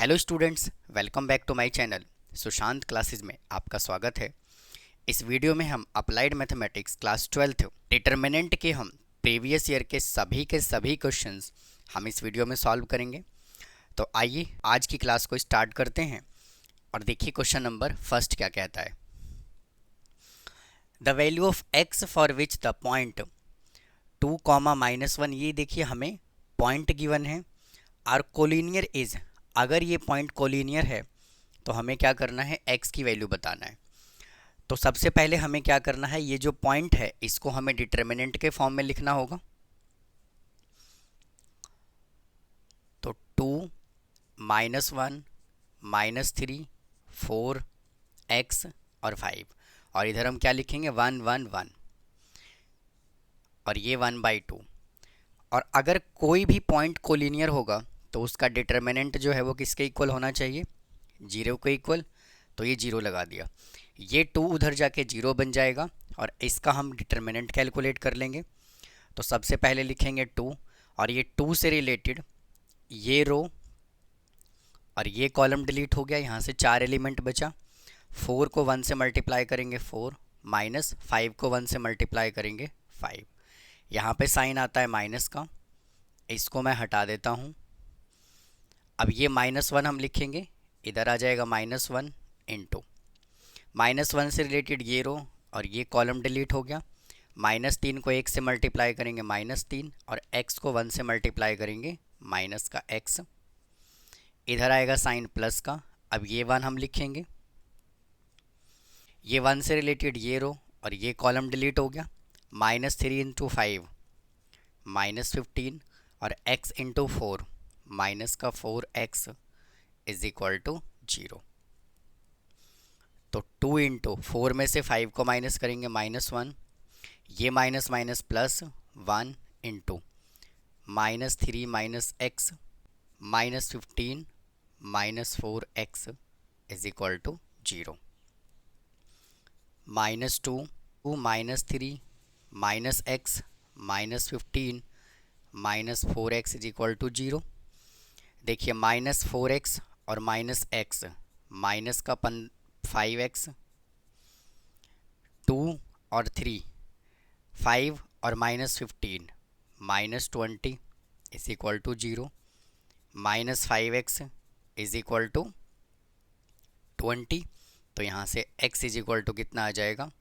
Hello students, welcome back to my channel Sushant classes में आपका स्वागत है। इस वीडियो में हम applied mathematics class 12th determinant के हम प्रीवियस ईयर के सभी क्वेश्चंस हम इस वीडियो में सॉल्व करेंगे। तो आइए आज की क्लास को स्टार्ट करते हैं और देखिए क्वेश्चन नंबर फर्स्ट क्या कहता है। The value of x for which the point 2, -1, ये देखिए हमें पॉइंट गिवन है। आर कोलिनियर इज, अगर ये पॉइंट कोलिनियर है तो हमें क्या करना है, x की वैल्यू बताना है। तो सबसे पहले हमें क्या करना है, ये जो पॉइंट है इसको हमें डिटर्मिनेंट के फॉर्म में लिखना होगा। तो 2, -1, -3, 4, x और 5, और इधर हम क्या लिखेंगे 1, 1, 1, और ये 1/2। और अगर कोई भी पॉइंट कोलिनियर होगा तो उसका डिटर्मिनेंट जो है वो किसके इक्वल होना चाहिए, 0 के इक्वल। तो ये 0 लगा दिया, ये 2 उधर जाके 0 बन जाएगा और इसका हम डिटर्मिनेंट कैलकुलेट कर लेंगे। तो सबसे पहले लिखेंगे 2, और ये 2 से रिलेटेड ये रो और ये कॉलम डिलीट हो गया, यहाँ से 4 एलिमेंट बचा। 4 को 1 से मल्टीप्लाई करेंगे 4, माइनस 5 को 1 से मल्टीप्लाई करेंगे 5। यहाँ पे साइन आता है माइनस का, इसको मैं हटा देता हूँ। अब ये -1 हम लिखेंगे, इधर आ जाएगा -1 इंटू -1 से रिलेटेड ये रो और ये कॉलम डिलीट हो गया। -3 को 1 से मल्टीप्लाई करेंगे -3, और x को 1 से मल्टीप्लाई करेंगे माइनस का x। इधर आएगा साइन प्लस का। अब ये 1 हम लिखेंगे, ये 1 से रिलेटेड ये रो और ये कॉलम डिलीट हो गया। -3 इंटू 5 -15, और x इंटू 4 माइनस का 4x इज इक्वल टू 0। तो 2 इंटू 4 में से 5 को माइनस करेंगे -1, ये minus minus plus 1 into -3 minus x -15 -4x is equal to 0। -2 -3 -x -15 -4x is equal to 0। देखिए -4x और -x, माइनस का 5x, 2 और 3, 5 और -15 -20 is equal to 0। -5x is equal to 20। तो यहाँ से x इज इक्वल टू कितना आ जाएगा,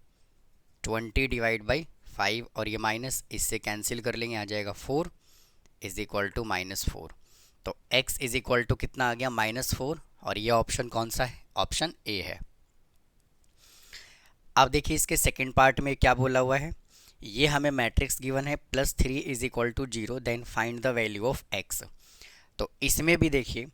20 डिवाइड बाई 5, और ये माइनस इससे कैंसिल कर लेंगे, आ जाएगा 4 इज इक्वल टू -4। तो x इज इक्वल टू कितना आ गया, -4, और ये ऑप्शन कौन सा है, ऑप्शन ए है। अब देखिए इसके सेकंड पार्ट में क्या बोला हुआ है, ये हमें मैट्रिक्स गिवन है +3 is equal to 0, then find the value of x। तो इसमें भी देखिए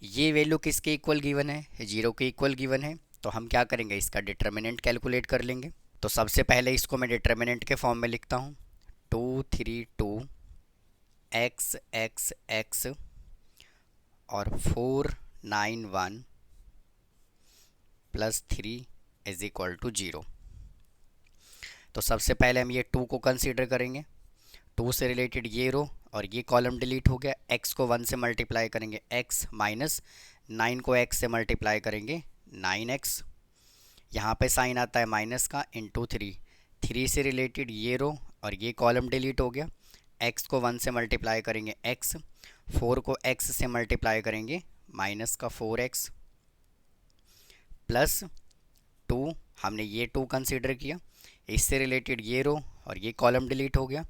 ये वैल्यू किसके इक्वल गिवन है, 0 के इक्वल गिवन है। तो हम क्या करेंगे, इसका डिटर्मिनेंट कैलकुलेट कर लेंगे। तो सबसे पहले इसको मैं डिटर्मिनेंट के फॉर्म में लिखता हूँ, 2, 3, 2 x x x और 4, 9, 1 +3 इज इक्वल टू 0। तो सबसे पहले हम ये 2 को कंसीडर करेंगे, 2 से रिलेटेड ये रो और ये कॉलम डिलीट हो गया। x को 1 से मल्टीप्लाई करेंगे x, माइनस 9 को x से मल्टीप्लाई करेंगे 9x। यहाँ पे साइन आता है माइनस का, इंटू 3, 3 से रिलेटेड ये रो और ये कॉलम डिलीट हो गया। x को 1 से मल्टीप्लाई करेंगे x, 4 को x से मल्टीप्लाई करेंगे माइनस का 4x, प्लस 2, हमने ये 2 कंसीडर किया, इससे रिलेटेड ये रो और ये कॉलम डिलीट हो गया।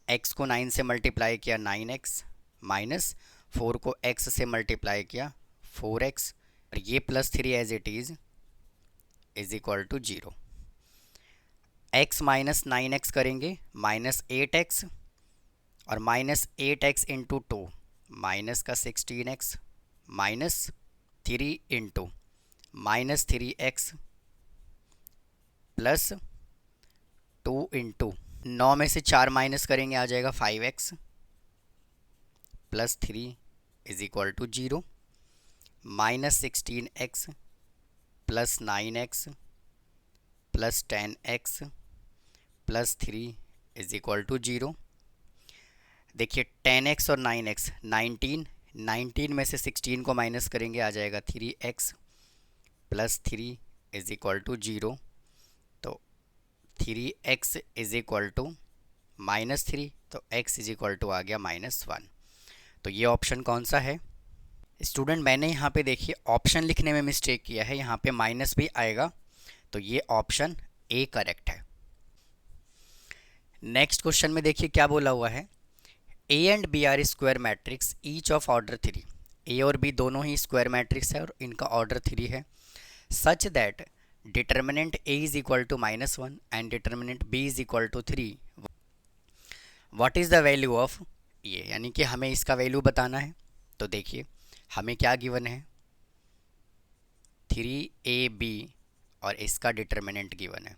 x को 9 से मल्टीप्लाई किया 9x, माइनस 4 को x से मल्टीप्लाई किया 4x, और ये +3 as it is equal to 0। x minus 9x करेंगे -8x, और -8x इंटू 2 माइनस का 16x, minus 3 into -3x plus 2 into 9 में से 4 माइनस करेंगे, आ जाएगा 5x plus 3 is equal to 0। -16x plus 9x plus 10x plus 3 is equal to 0। देखिए 10x और 9x, 19 19 में से 16 को माइनस करेंगे, आ जाएगा 3x plus 3 is equal to 0। तो 3x इज इक्वल टू -3, तो x इज इक्वल टू आ गया -1। तो ये ऑप्शन कौन सा है? स्टूडेंट मैंने यहाँ पे देखिए ऑप्शन लिखने में मिस्टेक किया है, यहाँ पे माइनस भी आएगा, तो ये ऑप्शन ए करेक्ट है। नेक्स्ट क्वेश्चन में देखिए क्या बोला हुआ है, A and B are square matrix each of order 3। A और बी दोनों ही स्क्वायर मैट्रिक्स है और इनका ऑर्डर 3 है। Such that determinant A is equal to -1 and determinant B is equal to 3, what is the value of ये, यानी कि हमें इसका वैल्यू बताना है। तो देखिए हमें क्या गिवन है, 3ab और इसका डिटर्मिनेंट गिवन है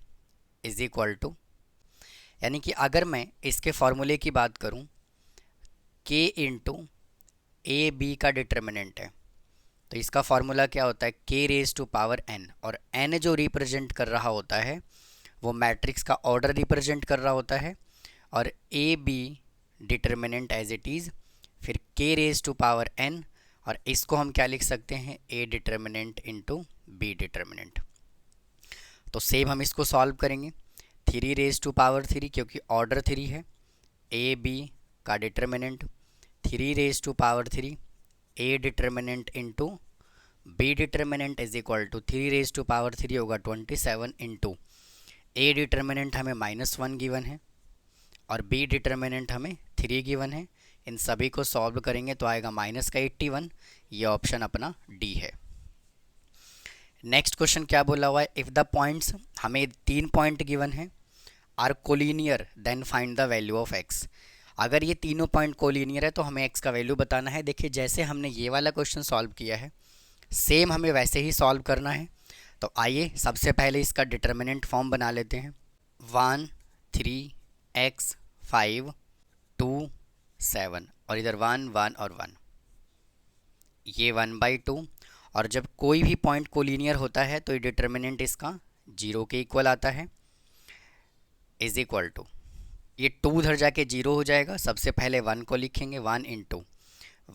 इज इक्वल टू, यानी कि अगर मैं इसके फॉर्मूले की बात करूं, k इंटू ए बी का डिटर्मिनेंट है, तो इसका फॉर्मूला क्या होता है, k raise to power n, और n जो रिप्रेजेंट कर रहा होता है वो मैट्रिक्स का ऑर्डर रिप्रेजेंट कर रहा होता है, और A B determinant as it is, फिर k raise to power n, और इसको हम क्या लिख सकते हैं, a determinant into B determinant. तो सेम हम इसको सॉल्व करेंगे, 3 रेज टू पावर 3 क्योंकि ऑर्डर 3 है, ए बी का determinant 3 raise to power 3, A determinant into B determinant is equal to 3 raise to power 3 होगा 27 इंटू ए डिटर्मिनेंट हमें -1 गिवन है और बी डिटर्मिनेंट हमें 3 गिवन है। इन सभी को सॉल्व करेंगे तो आएगा -81, ये ऑप्शन अपना डी है। नेक्स्ट क्वेश्चन क्या बोला हुआ है, इफ़ द पॉइंट्स, हमें 3 पॉइंट गिवन है, are collinear then find the value of x। अगर ये तीनों पॉइंट कोलिनियर है तो हमें x का वैल्यू बताना है। देखिए जैसे हमने ये वाला क्वेश्चन सॉल्व किया है सेम हमें वैसे ही सॉल्व करना है। तो आइए सबसे पहले इसका डिटर्मिनेंट फॉर्म बना लेते हैं, 1 3 x 5 2 7 और इधर 1 1 और 1, ये 1/2। और जब कोई भी पॉइंट कोलिनियर होता है तो ये डिटर्मिनेंट इसका 0 के इक्वल आता है, इज इक्वल टू, ये 2 उधर जाके 0 हो जाएगा। सबसे पहले 1 को लिखेंगे, 1 इंटू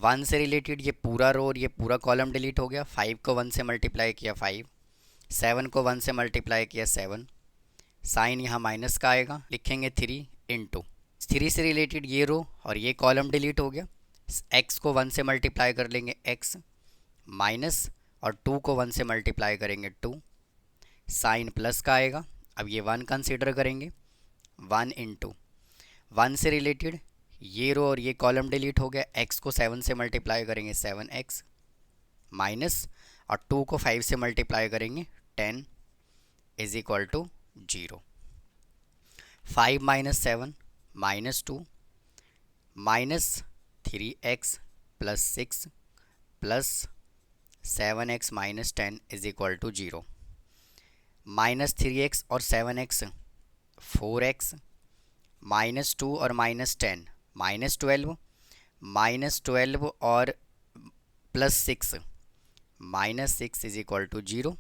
1 से रिलेटेड ये पूरा रो और ये पूरा कॉलम डिलीट हो गया, 5 को 1 से मल्टीप्लाई किया 5, 7 को 1 से मल्टीप्लाई किया 7, साइन यहाँ माइनस का आएगा, लिखेंगे 3 इंटू 3 से रिलेटेड ये रो और ये कॉलम डिलीट हो गया, x को 1 से मल्टीप्लाई कर लेंगे x माइनस, और 2 को 1 से मल्टीप्लाई करेंगे 2, साइन प्लस का आएगा। अब ये 1 कंसीडर करेंगे, 1 इंटू 1 से रिलेटेड ये रो और ये कॉलम डिलीट हो गया, x को 7 से मल्टीप्लाई करेंगे 7x माइनस, और 2 को 5 से मल्टीप्लाई करेंगे 10 is equal to 0। 5 minus 7 -2 minus 3x plus 6 plus 7x minus 10 is equal to 0, -3x और 7x 4x, -2 और -10 -12, -12 और +6 -6 इज इक्वल टू 0।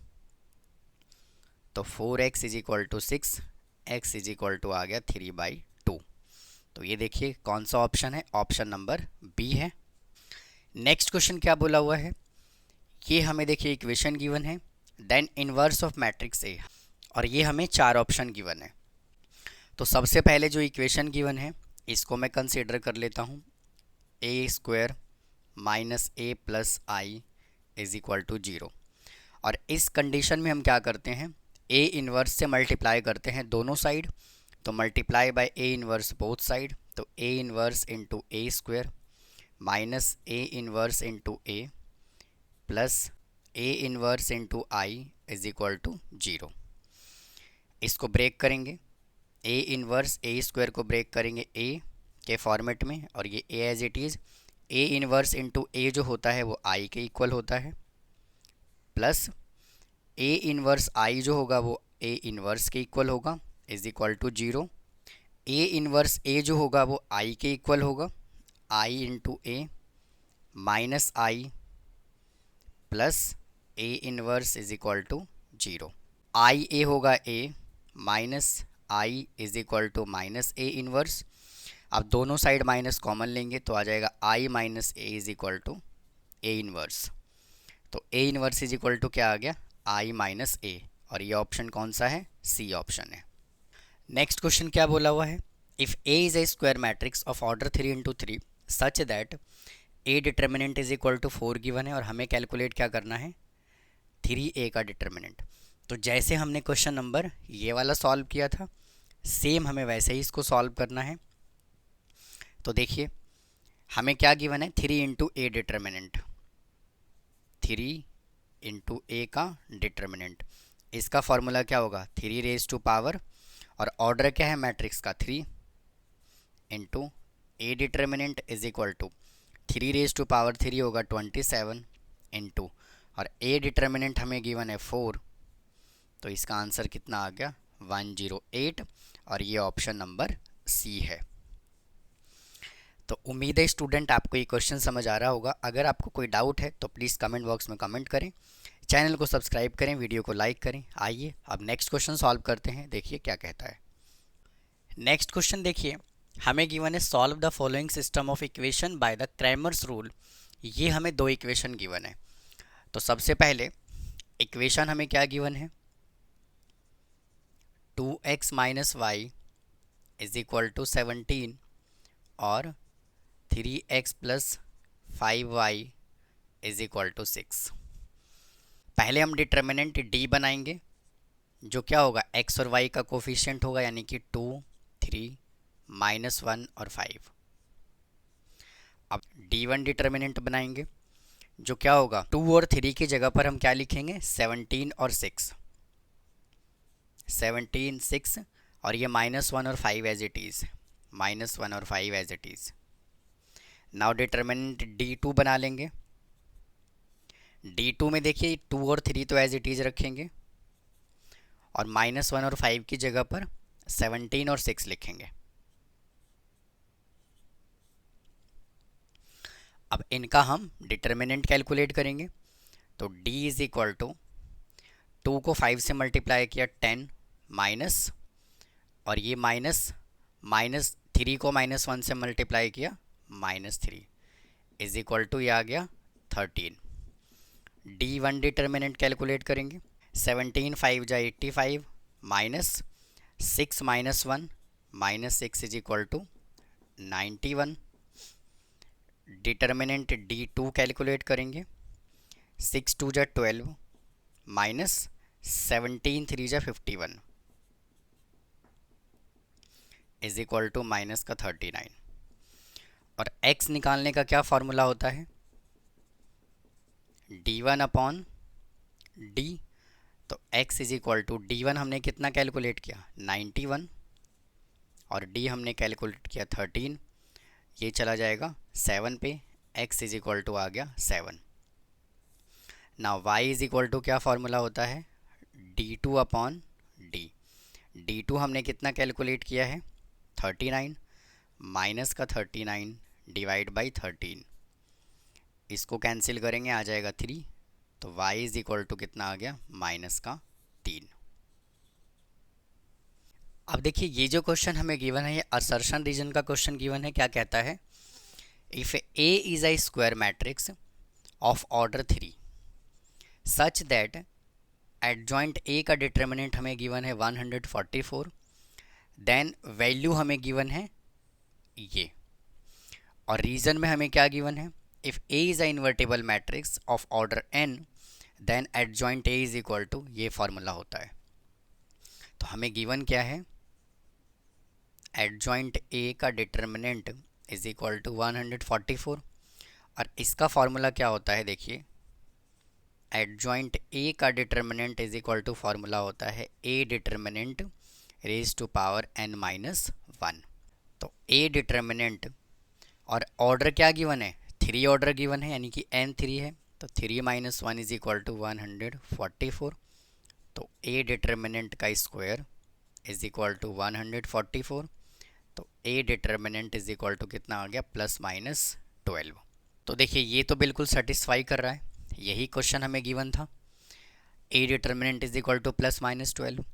तो 4x is equal to 6, x is equal to आ गया 3/2। तो ये देखिए कौन सा ऑप्शन है, ऑप्शन नंबर बी है। नेक्स्ट क्वेश्चन क्या बोला हुआ है, ये हमें देखिए इक्वेशन गिवन है, then inverse of matrix A, और ये हमें 4 ऑप्शन गिवन है। तो सबसे पहले जो इक्वेशन गिवन है इसको मैं कंसीडर कर लेता हूँ, a² minus a plus I is equal to 0। और इस कंडीशन में हम क्या करते हैं, a इन्वर्स से मल्टीप्लाई करते हैं दोनों साइड, तो multiply by a inverse both side, तो a inverse into a² minus a inverse into a plus a inverse into I is equal to 0। इसको ब्रेक करेंगे, a इन्वर्स a² को break करेंगे a के फॉर्मेट में, और ये a as it is, a inverse into a जो होता है वो i के इक्वल होता है, प्लस a इन्वर्स i जो होगा वो a इन्वर्स के इक्वल होगा is equal to 0। a inverse a जो होगा वो i के इक्वल होगा, i into a minus i plus a inverse is equal to 0। I A होगा a minus i is equal to minus a inverse. अब दोनों side minus common लेंगे तो आ जाएगा i minus a is equal to A inverse. तो A inverse is equal to क्या आ गया, आई माइनस ए, और ये ऑप्शन कौन सा है, सी ऑप्शन है। नेक्स्ट क्वेश्चन क्या बोला हुआ है, इफ ए is a square matrix of order 3 × 3 such that A determinant is equal to 4 given है, और हमें कैलकुलेट क्या करना है, 3a का डिटर्मिनेंट। तो जैसे हमने क्वेश्चन नंबर ये वाला सॉल्व किया था, सेम हमें वैसे ही इसको सॉल्व करना है। तो देखिए हमें क्या गिवन है, 3 × a डिटर्मिनेंट, 3 × a का डिटर्मिनेंट। इसका फॉर्मूला क्या होगा, 3 और ऑर्डर क्या है मैट्रिक्स का, 3 × a determinant is equal to 3 होगा 27 इंटू, और a डिटर्मिनेंट हमें गिवन है 4, तो इसका आंसर कितना आ गया, 108, और ये ऑप्शन नंबर सी है। तो उम्मीद है स्टूडेंट आपको ये क्वेश्चन समझ आ रहा होगा। अगर आपको कोई डाउट है तो प्लीज़ कमेंट बॉक्स में कमेंट करें, चैनल को सब्सक्राइब करें, वीडियो को लाइक करें। आइए अब नेक्स्ट क्वेश्चन सॉल्व करते हैं, देखिए क्या कहता है। नेक्स्ट क्वेश्चन देखिए, हमें गिवन है solve the following system of equation by the Cramer's rule. ये हमें दो इक्वेशन गिवन है। तो सबसे पहले इक्वेशन हमें क्या गिवन है, 2x - y is equal to 17 और 3x + 5y is equal to 6। पहले हम डिटर्मिनेंट d बनाएंगे, जो क्या होगा, x और y का कोफिशिएंट होगा, यानी कि 2, 3, -1 और 5। अब d1 डिटर्मिनेंट बनाएंगे, जो क्या होगा, 2 और 3 की जगह पर हम क्या लिखेंगे, 17 और 6, 17, 6, और ये -1 और 5 एज इट इज़, -1 और 5 as it is. Now determinant d2 बना लेंगे। d2 में देखिए 2 और 3 तो एज इट इज़ रखेंगे, और -1 और 5 की जगह पर 17 और 6 लिखेंगे। अब इनका हम डिटर्मिनेंट कैलकुलेट करेंगे। तो d इज इक्वल टू 2 को 5 से मल्टीप्लाई किया 10 माइनस, और ये माइनस 3 को -1 से मल्टीप्लाई किया -3 इज इक्वल टू ये आ गया 13। d1 डिटर्मिनेंट कैलकुलेट करेंगे। 17 5 जा 85 minus 6 -1 -6 is equal to 91। Determinant d2 calculate करेंगे। 6 2 जा 12 माइनस 17 3 जा 51 इज इक्वल टू माइनस का 39। और x निकालने का क्या फॉर्मूला होता है, d1/d। तो x is equal to d1 हमने कितना कैलकुलेट किया, 91, और d हमने कैलकुलेट किया 13, ये चला जाएगा 7 पे, x इज इक्वल टू आ गया 7। ना y इज इक्वल टू क्या फॉर्मूला होता है, d2/d। d2 हमने कितना कैलकुलेट किया है, 39, माइनस का 39 डिवाइड बाई 13, इसको कैंसिल करेंगे आ जाएगा 3, तो y इज इक्वल टू कितना आ गया, -3। अब देखिए ये जो क्वेश्चन हमें गिवन है, ये असर्शन रीजन का क्वेश्चन गिवन है। क्या कहता है, if A is a square matrix of order 3 such that adjoint A का डिटर्मिनेंट हमें गिवन है 144, देन वैल्यू हमें गिवन है ये, और रीजन में हमें क्या गिवन है, if A is a invertible matrix of order n then adjoint A is equal to, ये फॉर्मूला होता है। तो हमें गिवन क्या है, एडजॉइंट A का डिटर्मिनेंट इज इक्वल टू 144, और इसका फॉर्मूला क्या होता है, देखिए एडजॉइंट A का determinant is equal to formula होता है A determinant raise to power n-1। तो A डिटर्मिनेंट और ऑर्डर क्या गिवन है, 3 ऑर्डर गिवन है, यानी कि n3 है, तो 3 - 1 इज इक्वल टू 144। तो A डिटर्मिनेंट का स्क्वायर इज इक्वल टू 144, तो A determinant is equal to कितना आ गया, +-12। तो देखिए ये तो बिल्कुल सेटिस्फाई कर रहा है, यही क्वेश्चन हमें गिवन था, A determinant is equal to +-12।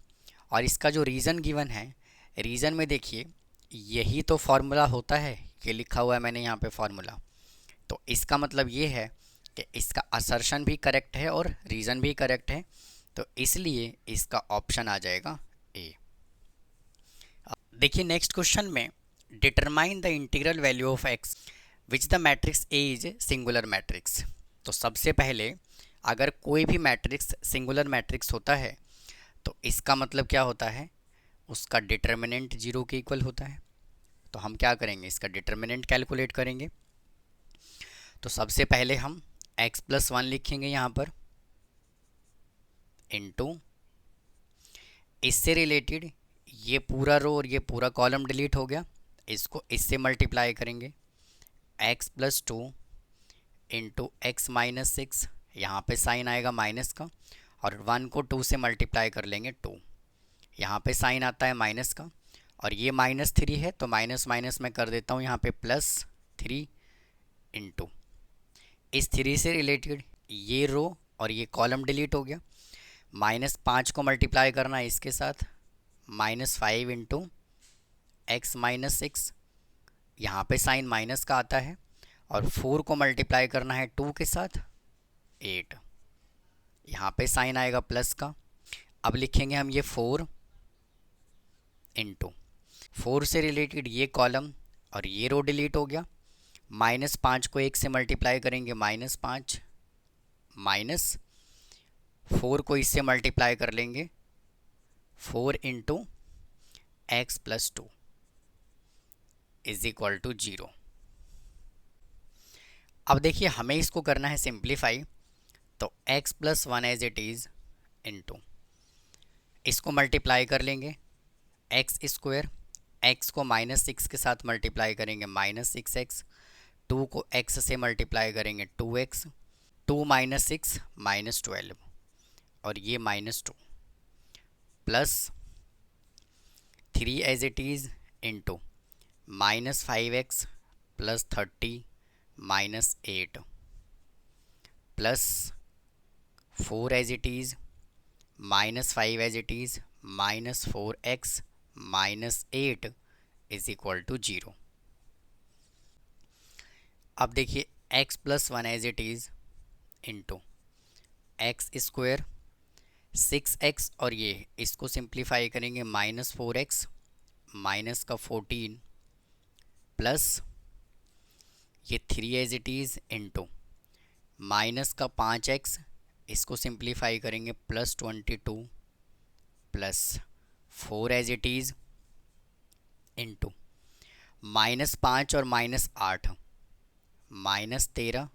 और इसका जो रीज़न गिवन है, रीज़न में देखिए यही तो फॉर्मूला होता है, ये लिखा हुआ है मैंने यहाँ पे फॉर्मूला। तो इसका मतलब ये है कि इसका असर्शन भी करेक्ट है और रीज़न भी करेक्ट है, तो इसलिए इसका ऑप्शन आ जाएगा ए। देखिए नेक्स्ट क्वेश्चन में, determine the integral value of x which the matrix A is singular matrix. तो सबसे पहले अगर कोई भी मैट्रिक्स सिंगुलर मैट्रिक्स होता है तो इसका मतलब क्या होता है, उसका डिटर्मिनेंट जीरो के इक्वल होता है। तो हम क्या करेंगे, इसका डिटर्मिनेंट कैलकुलेट करेंगे। तो सबसे पहले हम x प्लस वन लिखेंगे यहाँ पर, इनटू इससे रिलेटेड ये पूरा रो और ये पूरा कॉलम डिलीट हो गया, इसको इससे मल्टीप्लाई करेंगे, x plus two into x minus six, यहाँ पर साइन आएगा माइनस का, और वन को टू से मल्टीप्लाई कर लेंगे, टू, यहाँ पे साइन आता है माइनस का, और ये माइनस थ्री है तो माइनस माइनस मैं कर देता हूँ यहाँ पे प्लस थ्री, इंटू इस थ्री से रिलेटेड ये रो और ये कॉलम डिलीट हो गया, माइनस पाँच को मल्टीप्लाई करना है इसके साथ, minus five into x minus six, यहाँ पे साइन माइनस का आता है, और फोर को मल्टीप्लाई करना है टू के साथ, एट, यहाँ पे साइन आएगा प्लस का। अब लिखेंगे हम ये फोर इंटू फोर से रिलेटेड ये कॉलम और ये रो डिलीट हो गया, माइनस पाँच को एक से मल्टीप्लाई करेंगे, माइनस पाँच, माइनस फोर को इससे मल्टीप्लाई कर लेंगे, four into x plus two is equal to zero. अब देखिए हमें इसको करना है सिंप्लीफाई, तो x plus one as it is into इसको मल्टीप्लाई कर लेंगे, एक्स स्क्वायर, एक्स को माइनस सिक्स के साथ मल्टीप्लाई करेंगे, माइनस सिक्स एक्स, टू को एक्स से मल्टीप्लाई करेंगे, two x, two minus six minus twelve, और ये minus two, plus three as it is into minus five x plus thirty minus eight, plus four as it is minus five as it is minus four x minus eight is equal to zero. अब देखिए x plus one as it is into x square, six x, और ये इसको simplify करेंगे, minus four x minus का fourteen, plus ये three as it is into minus का पाँच एक्स, इसको सिंप्लीफाई करेंगे, plus twenty two, plus four as it is into minus पाँच और माइनस आठ, माइनस तेरह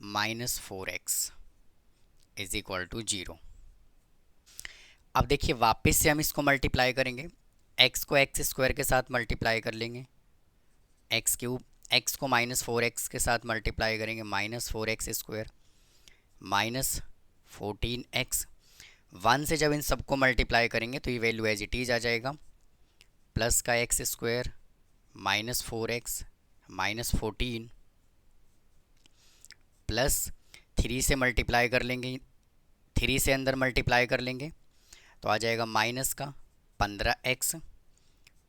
minus four x is equal to zero. अब देखिए वापस से हम इसको मल्टीप्लाई करेंगे, x को एक्स स्क्वायर के साथ मल्टीप्लाई कर लेंगे, एक्स क्यूब, x को माइनस फोर एक्स के साथ मल्टीप्लाई करेंगे, minus four x square minus fourteen x, one से जब इन सबको मल्टीप्लाई करेंगे तो ये वैल्यू एज इट इज़ आ जाएगा, प्लस का x square minus four x minus fourteen, plus three से मल्टीप्लाई कर लेंगे, थ्री से अंदर मल्टीप्लाई कर लेंगे तो आ जाएगा माइनस का पंद्रह x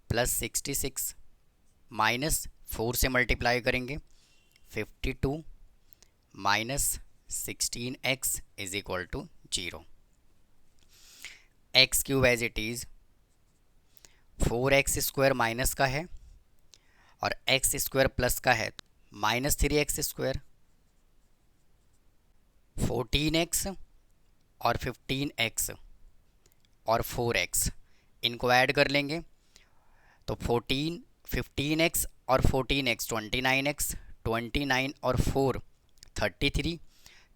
plus sixty six, minus four से मल्टीप्लाई करेंगे, fifty two minus sixteen x is equal to zero. X cube as it is four x square minus का है और एक्स स्क्वायर प्लस का है, minus three x square, fourteen x और fifteen x और four x, इनको add कर लेंगे तो फोर्टीन, फिफ्टीन एक्स और fourteen x twenty nine x, twenty nine और four thirty three,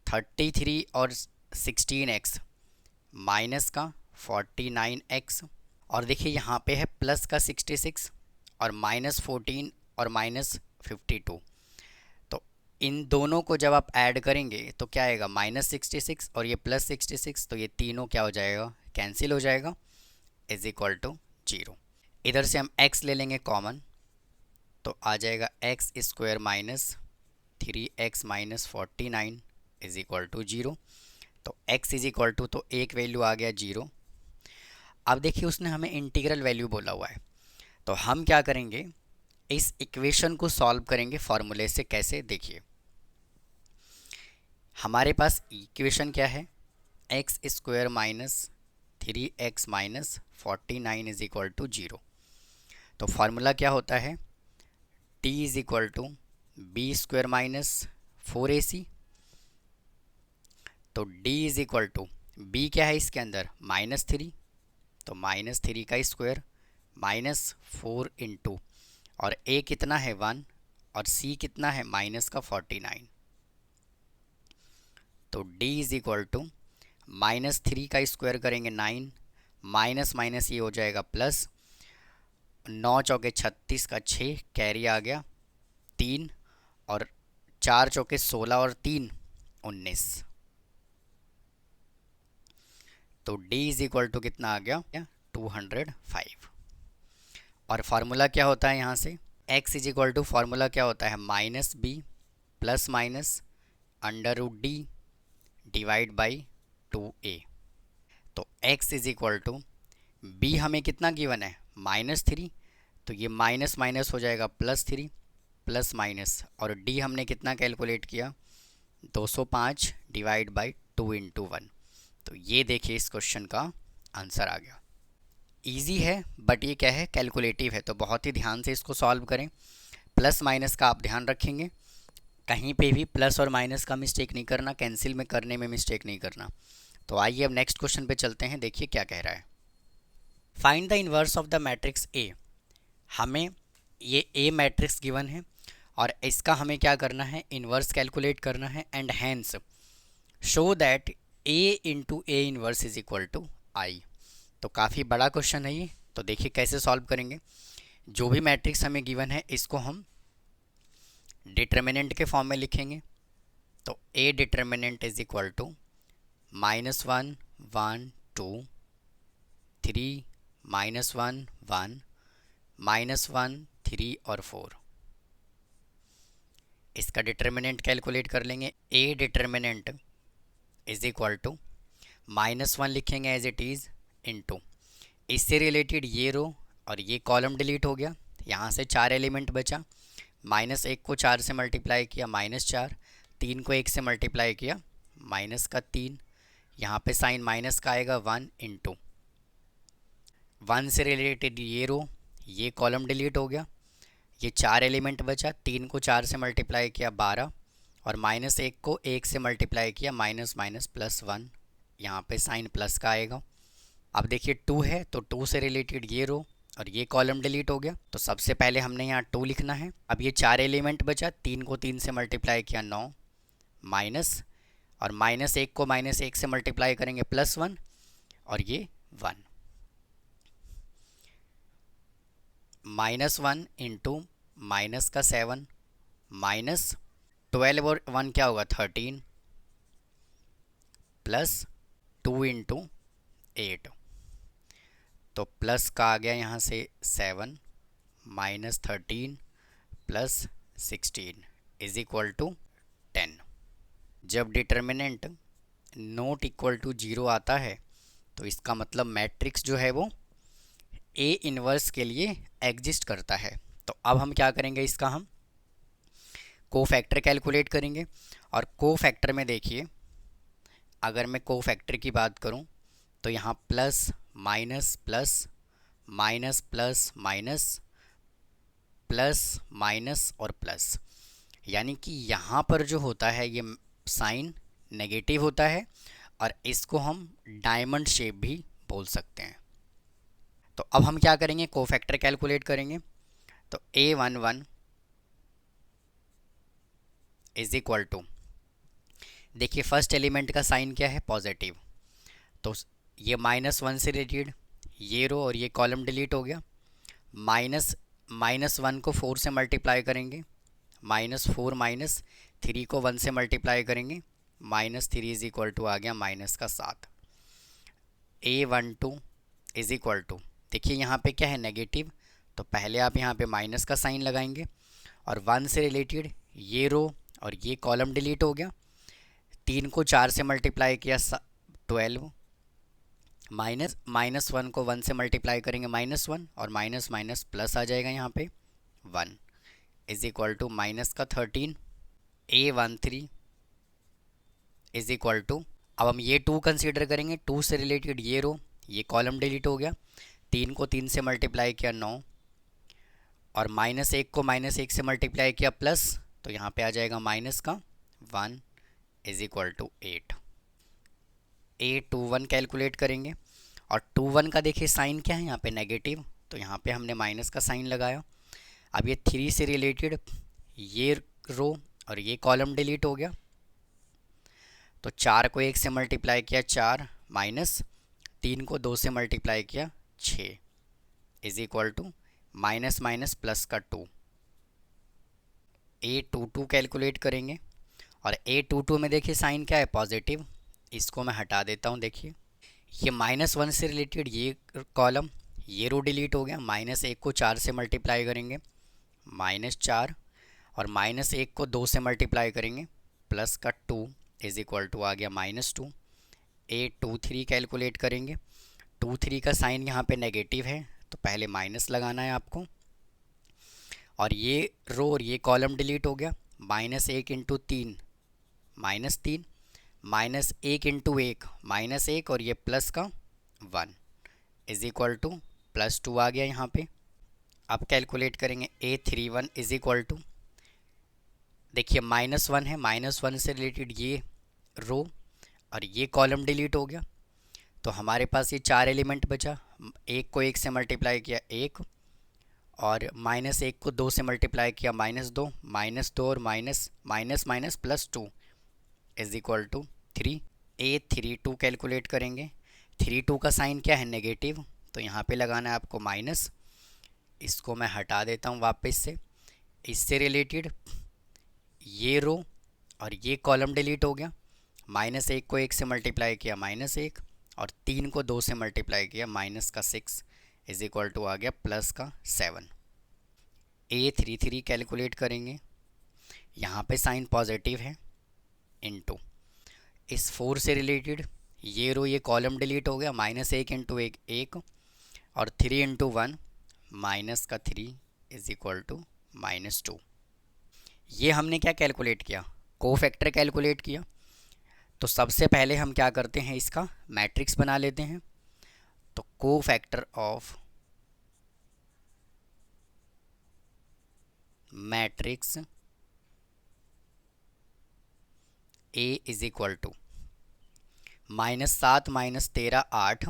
thirty three और सिक्सटीन एक्स माइनस का फोर्टी नाइन एक्स, और देखिए यहाँ पे है प्लस का सिक्सटी सिक्स और माइनस फोर्टीन और माइनस फिफ्टी टू, तो इन दोनों को जब आप ऐड करेंगे तो क्या आएगा, माइनस सिक्सटी सिक्स और ये प्लस सिक्सटी सिक्स, तो ये तीनों क्या हो जाएगा, कैंसिल हो जाएगा, इज इक्वल टू जीरो। इधर से हम x ले लेंगे कॉमन, तो आ जाएगा x square minus three x minus forty nine is equal to zero. तो x इज इक्वल टू, तो एक वैल्यू आ गया जीरो। अब देखिए उसने हमें इंटीग्रल वैल्यू बोला हुआ है, तो हम क्या करेंगे, इस इक्वेशन को सॉल्व करेंगे फॉर्मूले से। कैसे, देखिए हमारे पास इक्वेशन क्या है, x square minus 3x minus 49 is equal to 0। तो फार्मूला क्या होता है, t is equal to B square minus 4ac। तो d is equal to b क्या है इसके अंदर, -3, तो -3 का स्क्वायर -4 इंटू, और a कितना है 1 और c कितना है माइनस का 49। तो d इज इक्वल टू -3 का स्क्वायर करेंगे 9, माइनस माइनस ये हो जाएगा प्लस, 9 चौके 36 का 6 कैरी आ गया 3, और 4 चौके 16 और 3 19। तो d इज इक्वल टू कितना आ गया, 205। और फार्मूला क्या होता है यहाँ से, x is equal to formula क्या होता है, -b plus minus √d divide by 2a। तो x is equal to b हमें कितना गिवन है, -3, तो ये माइनस माइनस हो जाएगा +3 प्लस माइनस, और d हमने कितना कैलकुलेट किया 205 डिवाइड बाई 2 इंटू 1। तो ये देखिए इस क्वेश्चन का आंसर आ गया। इजी है बट ये क्या है, कैलकुलेटिव है, तो बहुत ही ध्यान से इसको सॉल्व करें। प्लस माइनस का आप ध्यान रखेंगे, कहीं पे भी प्लस और माइनस का मिस्टेक नहीं करना, कैंसिल में करने में मिस्टेक नहीं करना। तो आइए अब नेक्स्ट क्वेश्चन पे चलते हैं, देखिए क्या कह रहा है। Find the inverse of the matrix A. हमें ये ए मैट्रिक्स गिवन है और इसका हमें क्या करना है, इन्वर्स कैलकुलेट करना है, and hence show that A into A inverse is equal to I. तो काफ़ी बड़ा क्वेश्चन है ये, तो देखिए कैसे सॉल्व करेंगे। जो भी मैट्रिक्स हमें गिवन है इसको हम डिटर्मिनेंट के फॉर्म में लिखेंगे। तो A determinant is equal to -1 1 2 3 -1 1 -1 3 और 4। इसका डिटर्मिनेंट कैलकुलेट कर लेंगे। A determinant is equal to -1 लिखेंगे एज इट इज़ इनटू, इससे रिलेटेड ये रो और ये कॉलम डिलीट हो गया, यहाँ से 4 एलिमेंट बचा, -1 को 4 से मल्टीप्लाई किया -4, 3 को 1 से मल्टीप्लाई किया -3, यहाँ पे साइन माइनस का आएगा 1 इंटू 1 से रिलेटेड ये रो ये कॉलम डिलीट हो गया, ये 4 एलिमेंट बचा, 3 को 4 से मल्टीप्लाई किया 12, और -1 को 1 से मल्टीप्लाई किया -+1, यहाँ पे साइन प्लस का आएगा। अब देखिए 2 है तो 2 से रिलेटेड ये रो और ये कॉलम डिलीट हो गया, तो सबसे पहले हमने यहाँ 2 लिखना है। अब ये 4 एलिमेंट बचा, 3 को 3 से मल्टीप्लाई किया 9 माइनस, और -1 को -1 से मल्टीप्लाई करेंगे +1, और ये 1 -1 इंटू माइनस का 7 माइनस 12 और 1 क्या होगा 13 प्लस 2 इंटू 8, तो प्लस का आ गया यहाँ से 7 -13 प्लस 16 इज इक्वल टू 10। जब डिटर्मिनेंट नॉट इक्वल टू 0 आता है तो इसका मतलब मैट्रिक्स जो है वो ए इन्वर्स के लिए एग्जिस्ट करता है। तो अब हम क्या करेंगे, इसका हम कोफैक्टर कैलकुलेट करेंगे। और कोफैक्टर में देखिए, अगर मैं कोफैक्टर की बात करूं तो यहाँ plus minus plus minus plus minus plus minus और प्लस, यानी कि यहाँ पर जो होता है ये साइन नेगेटिव होता है, और इसको हम डायमंड शेप भी बोल सकते हैं। तो अब हम क्या करेंगे, कोफैक्टर कैलकुलेट करेंगे। तो A11 इज इक्वल टू, देखिए फर्स्ट एलिमेंट का साइन क्या है पॉजिटिव, तो ये -1 से रिलेटेड ये रो और ये कॉलम डिलीट हो गया, -1 को 4 से मल्टीप्लाई करेंगे -4 -3 को 1 से मल्टीप्लाई करेंगे -3 इज इक्वल टू आ गया -7। A12 इज इक्वल टू, देखिए यहाँ पे क्या है नेगेटिव, तो पहले आप यहाँ पे माइनस का साइन लगाएंगे, और 1 से रिलेटेड ये रो और ये कॉलम डिलीट हो गया, 3 को 4 से मल्टीप्लाई किया 12, -1 को 1 से मल्टीप्लाई करेंगे -1, और माइनस माइनस प्लस आ जाएगा यहाँ पे 1 is equal to -13। A13 is equal to, अब हम ये 2 कंसीडर करेंगे, 2 से रिलेटेड ये रो, ये कॉलम डिलीट हो गया, 3 को 3 से मल्टीप्लाई किया 9, और -1 को -1 से मल्टीप्लाई किया प्लस, तो यहाँ पे आ जाएगा माइनस का 1 is equal to 8। A21 calculate करेंगे, और 21 का देखिए साइन क्या है यहाँ पे नेगेटिव, तो यहाँ पे हमने माइनस का साइन लगाया। अब ये 3 से रिलेटेड ये रो और ये कॉलम डिलीट हो गया, तो 4 को 1 से मल्टीप्लाई किया 4, माइनस 3 को 2 से मल्टीप्लाई किया 6 is equal to minus minus plus का 2। A22 कैलकुलेट करेंगे, और A22 में देखिए साइन क्या है पॉजिटिव, इसको मैं हटा देता हूँ। देखिए ये -1 से रिलेटेड ये कॉलम, ये रो डिलीट हो गया, -1 को 4 से मल्टीप्लाई करेंगे -4, और -1 को 2 से मल्टीप्लाई करेंगे प्लस का 2 इज इक्वल टू आ गया -2। A23 कैलकुलेट करेंगे, 23 का साइन यहाँ पे नेगेटिव है, तो पहले माइनस लगाना है आपको, और ये रो और ये कॉलम डिलीट हो गया, -1 इंटू 3 -3, -1 इंटू 1 -1, और ये प्लस का 1 इज इक्वल टू +2 आ गया यहाँ पे। अब कैलकुलेट करेंगे A31 इज इक्वल टू, देखिए -1 है, -1 से रिलेटेड ये रो और ये कॉलम डिलीट हो गया, तो हमारे पास ये 4 एलिमेंट बचा, 1 को 1 से मल्टीप्लाई किया 1, और -1 को 2 से मल्टीप्लाई किया -2, -2 और minus minus minus +2 is equal to 3। A32 calculate करेंगे, 32 का साइन क्या है नेगेटिव, तो यहाँ पे लगाना है आपको माइनस, इसको मैं हटा देता हूँ वापस से। इससे रिलेटेड ये रो और ये कॉलम डिलीट हो गया, -1 को 1 से मल्टीप्लाई किया -1, और 3 को 2 से मल्टीप्लाई किया माइनस का 6 इज इक्वल टू आ गया प्लस का 7। A33 कैलकुलेट करेंगे, यहाँ पे साइन पॉजिटिव है, इनटू इस 4 से रिलेटेड ये रो ये कॉलम डिलीट हो गया, -1 इंटू 1 1, और 3 इंटू 1 माइनस का 3 इज इक्वल टू -2। ये हमने क्या कैलकुलेट किया, कोफैक्टर कैलकुलेट किया। तो सबसे पहले हम क्या करते हैं, इसका मैट्रिक्स बना लेते हैं। तो cofactor of matrix A is equal to -7 -13 8,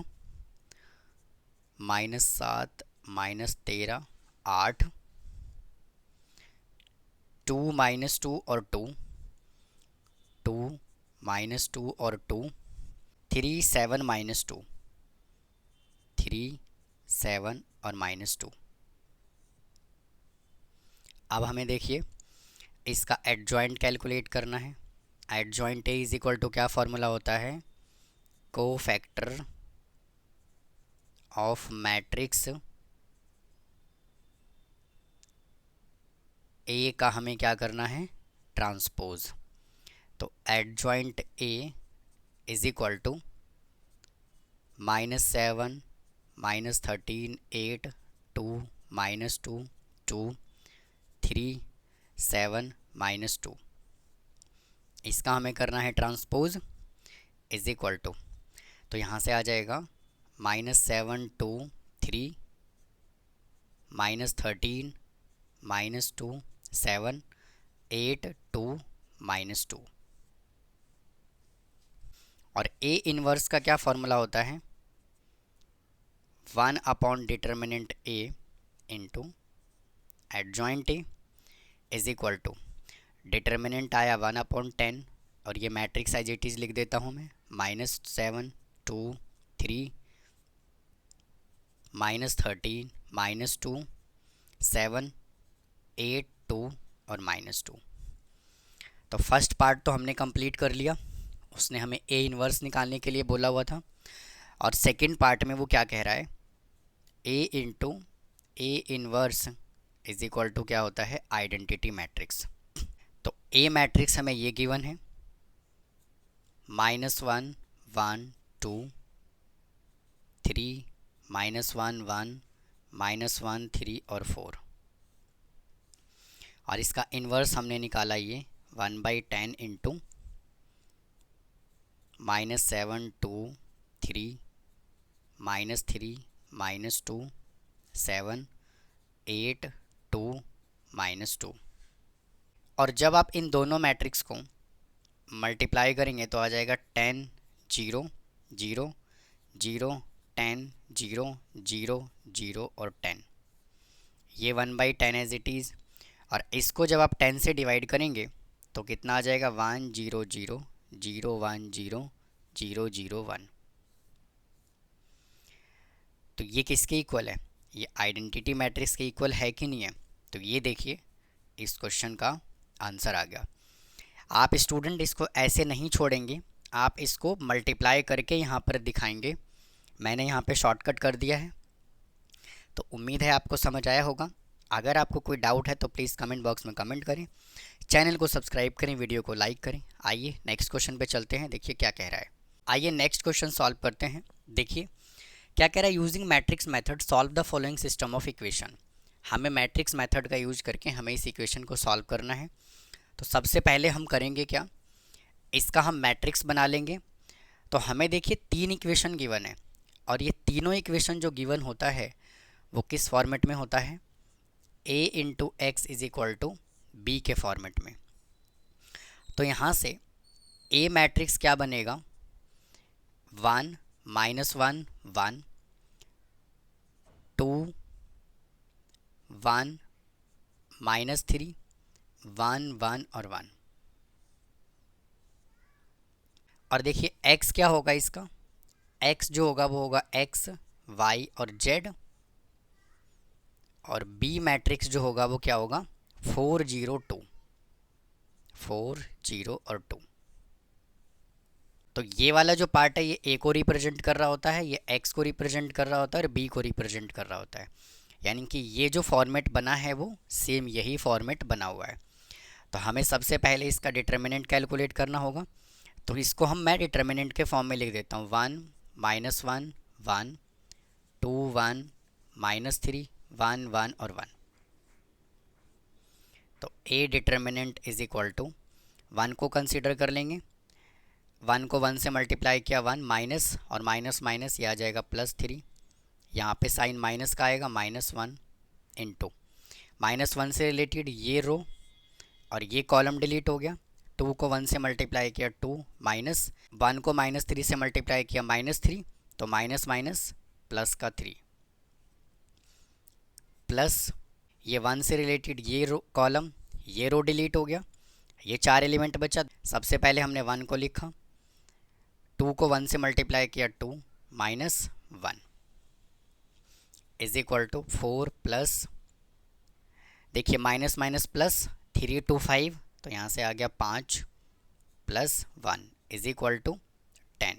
-7 -13 8, 2 -2 और 2, 2 -2 और 2, 3 7 -2, 3 7 और -2। अब हमें देखिए इसका एडजॉइंट कैलकुलेट करना है। Adjoint A is equal to क्या फॉर्मूला होता है, कोफैक्टर ऑफ मैट्रिक्स ए का हमें क्या करना है, ट्रांसपोज। तो adjoint A is equal to -7 -13 8 2 -2 2 3 7 -2, इसका हमें करना है ट्रांसपोज, इज इक्वल टू, तो यहाँ से आ जाएगा -7 2 3 -13 -2 7 8 2 -2। और ए इनवर्स का क्या फॉर्मूला होता है, 1 upon determinant A into adjoint A is equal to, determinant आया 1/10, और ये मैट्रिक्स एज इट इज़ लिख देता हूँ मैं, -7 2 3 -13 -2 7 8 2 और -2। तो फर्स्ट पार्ट तो हमने कंप्लीट कर लिया, उसने हमें ए इनवर्स निकालने के लिए बोला हुआ था, और सेकंड पार्ट में वो क्या कह रहा है, A into A inverse is equal to क्या होता है, आइडेंटिटी मैट्रिक्स। तो ए मैट्रिक्स हमें ये गिवन है, -1 1 2 3 -1 1 -1 3 और 4, और इसका इन्वर्स हमने निकाला ये 1/10 इंटू -7 2 3 -3 -2 7 8 2 -2। और जब आप इन दोनों मैट्रिक्स को मल्टीप्लाई करेंगे तो आ जाएगा 10 0 0 0 10 0 0 0 और 10। ये 1/10 एज इट इज़। और इसको जब आप 10 से डिवाइड करेंगे तो कितना आ जाएगा 1 0 0 0 1 0 0 0 1। तो ये किसके इक्वल है? ये आइडेंटिटी मैट्रिक्स के इक्वल है कि नहीं है? तो ये देखिए इस क्वेश्चन का आंसर आ गया। आप स्टूडेंट इसको ऐसे नहीं छोड़ेंगे, आप इसको मल्टीप्लाई करके यहाँ पर दिखाएंगे। मैंने यहाँ पे शॉर्टकट कर दिया है। तो उम्मीद है आपको समझ आया होगा। अगर आपको कोई डाउट है तो प्लीज़ कमेंट बॉक्स में कमेंट करें, चैनल को सब्सक्राइब करें, वीडियो को लाइक करें। आइए नेक्स्ट क्वेश्चन पे चलते हैं, देखिए क्या कह रहा है। आइए नेक्स्ट क्वेश्चन सॉल्व करते हैं। देखिए क्या कह रहा है, using matrix method solve the following system of equation. हमें मैट्रिक्स मेथड का यूज करके हमें इस इक्वेशन को सॉल्व करना है। तो सबसे पहले हम करेंगे क्या, इसका हम मैट्रिक्स बना लेंगे। तो हमें देखिए 3 इक्वेशन गिवन है और ये तीनों इक्वेशन जो गिवन होता है वो किस फॉर्मेट में होता है? a into x is equal to B के फॉर्मेट में। तो यहाँ से a मैट्रिक्स क्या बनेगा? 1 -1 1 2 1 -3 1 1 और 1। और देखिए x क्या होगा इसका? x जो होगा वो होगा x y और z। और b मैट्रिक्स जो होगा वो क्या होगा? 4 0 2 4 0 और 2। तो ये वाला जो पार्ट है ये a को रिप्रेजेंट कर रहा होता है, ये x को रिप्रेजेंट कर रहा होता है और b को रिप्रेजेंट कर रहा होता है। यानी कि ये जो फॉर्मेट बना है वो सेम यही फॉर्मेट बना हुआ है। तो हमें सबसे पहले इसका डिटर्मिनेंट कैलकुलेट करना होगा। तो इसको मैं डिटर्मिनेंट के फॉर्म में लिख देता हूँ। 1 -1 1 2 1 -3 1 1 और 1। तो a determinant is equal to 1 को कंसीडर कर लेंगे। 1 को 1 से मल्टीप्लाई किया 1 माइनस और माइनस माइनस ये आ जाएगा +3। यहाँ पे साइन माइनस का आएगा -1 इंटू -1 से रिलेटेड ये रो और ये कॉलम डिलीट हो गया। 2 को 1 से मल्टीप्लाई किया 2 माइनस 1 को -3 से मल्टीप्लाई किया -3। तो माइनस माइनस प्लस का 3 प्लस ये 1 से रिलेटेड ये रो कॉलम, ये रो डिलीट हो गया। ये 4 एलिमेंट बचा। सबसे पहले हमने 1 को लिखा, 2 को 1 से मल्टीप्लाई किया 2 minus 1 is equal to 4 plus, देखिए माइनस माइनस प्लस 3 2 5, तो यहाँ से आ गया 5 प्लस 1 इज इक्वल टू 10।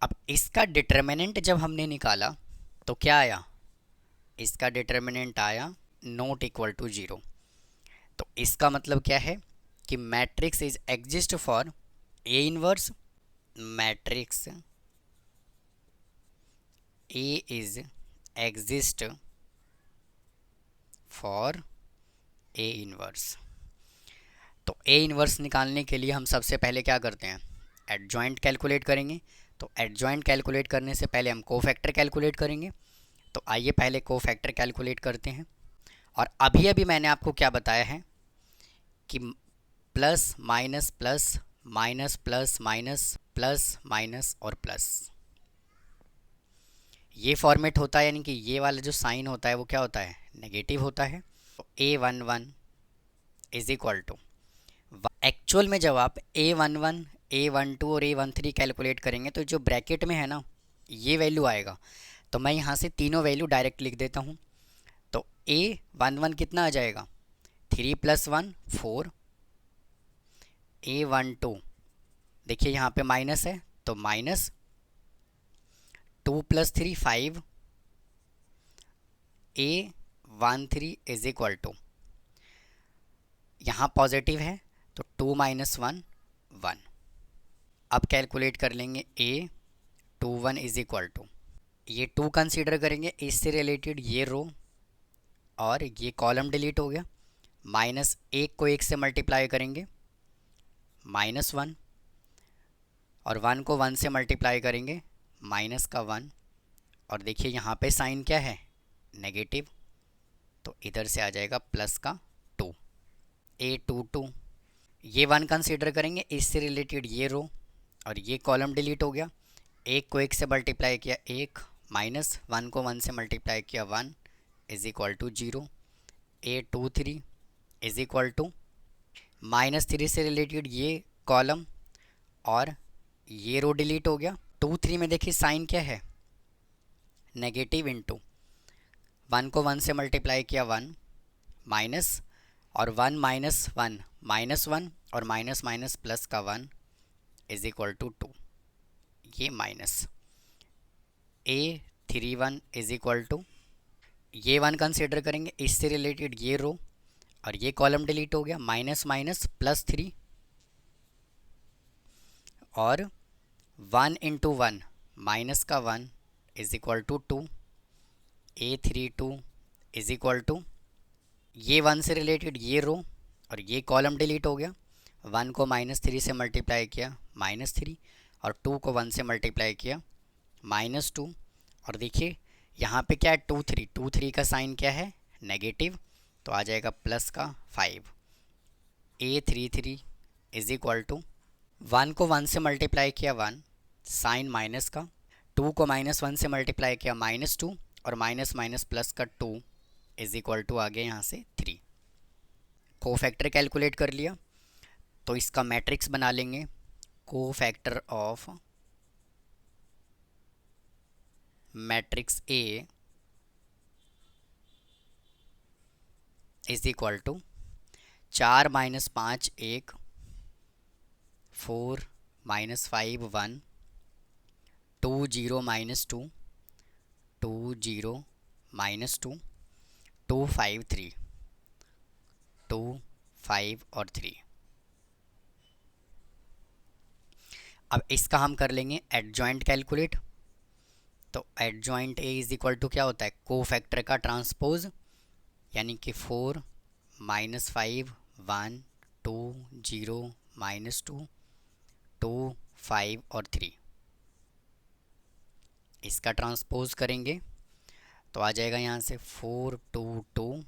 अब इसका डिटर्मिनेंट जब हमने निकाला तो क्या आया? इसका डिटर्मिनेंट आया नॉट इक्वल टू 0। तो इसका मतलब क्या है कि matrix is exist for A inverse, matrix A is exist for a inverse. तो ए इनवर्स निकालने के लिए हम सबसे पहले क्या करते हैं? एडजॉइंट कैलकुलेट करेंगे। तो एडजॉइंट कैलकुलेट करने से पहले हम कोफैक्टर कैलकुलेट करेंगे। तो आइए पहले कोफैक्टर कैलकुलेट करते हैं। और अभी अभी मैंने आपको क्या बताया है कि plus minus plus minus plus minus plus minus और प्लस ये फॉर्मेट होता है। यानी कि ये वाला जो साइन होता है वो क्या होता है? नेगेटिव होता है। तो A11 is equal to, actual में जब आप A11 A12 और A13 कैलकुलेट करेंगे तो जो ब्रैकेट में है ना ये वैल्यू आएगा। तो मैं यहाँ से तीनों वैल्यू डायरेक्ट लिख देता हूँ। तो A11 कितना आ जाएगा? 3 + 1 4। A12 देखिए यहाँ पे माइनस है तो minus 2 + 3 5। A13 is equal to, यहाँ पॉजिटिव है तो 2 - 1 1। अब कैलकुलेट कर लेंगे A21 इज इक्वल टू, ये 2 कंसीडर करेंगे, इससे रिलेटेड ये रो और ये कॉलम डिलीट हो गया। -1 को 1 से मल्टीप्लाई करेंगे -1 और 1 को 1 से मल्टीप्लाई करेंगे माइनस का 1, और देखिए यहाँ पे साइन क्या है, नेगेटिव, तो इधर से आ जाएगा प्लस का 2, A22। ये 1 कंसीडर करेंगे, इससे रिलेटेड ये रो और ये कॉलम डिलीट हो गया। एक को एक से मल्टीप्लाई किया 1, माइनस 1 को 1 से मल्टीप्लाई किया 1 is equal to 0। A23 is equal to -3 से रिलेटेड ये कॉलम और ये रो डिलीट हो गया। 2 3 में देखिए साइन क्या है, नेगेटिव, इंटू 1 को 1 से मल्टीप्लाई किया 1, माइनस, और 1 माइनस 1 माइनस 1, और माइनस माइनस प्लस का 1 इज इक्वल टू 2, ये minus. A31 is equal to ये 1 कंसिडर करेंगे, इससे रिलेटेड ये रो और ये कॉलम डिलीट हो गया, माइनस माइनस प्लस 3, और 1 इंटू 1 माइनस का 1 is equal to 2। A32 is equal to ये 1 से रिलेटेड ये रो और ये कॉलम डिलीट हो गया, 1 को -3 से मल्टीप्लाई किया -3, और 2 को 1 से मल्टीप्लाई किया -2, और देखिए यहाँ पे क्या है, 2 3 का साइन क्या है, नेगेटिव, तो आ जाएगा प्लस का 5। A33 इज इक्वल टू 1 को 1 से मल्टीप्लाई किया 1, साइन माइनस का, 2 को -1 से मल्टीप्लाई किया -2, और माइनस माइनस प्लस का 2 इज इक्वल टू आ गया यहाँ से 3। कोफैक्टर कैलकुलेट कर लिया, तो इसका मैट्रिक्स बना लेंगे, cofactor of matrix A is equal to 4 - 5 1, 4 - 5 1, 2 0 -2, 2 0 -2, 2 5 3, 2 5 और 3। अब इसका हम कर लेंगे एडजॉइंट कैलकुलेट, तो adjoint A is equal to क्या होता है, कोफैक्टर का ट्रांसपोज, यानी कि 4 - 5 1 2 0 -2, 2 5 और 3, इसका ट्रांसपोज करेंगे तो आ जाएगा यहाँ से 4 2 2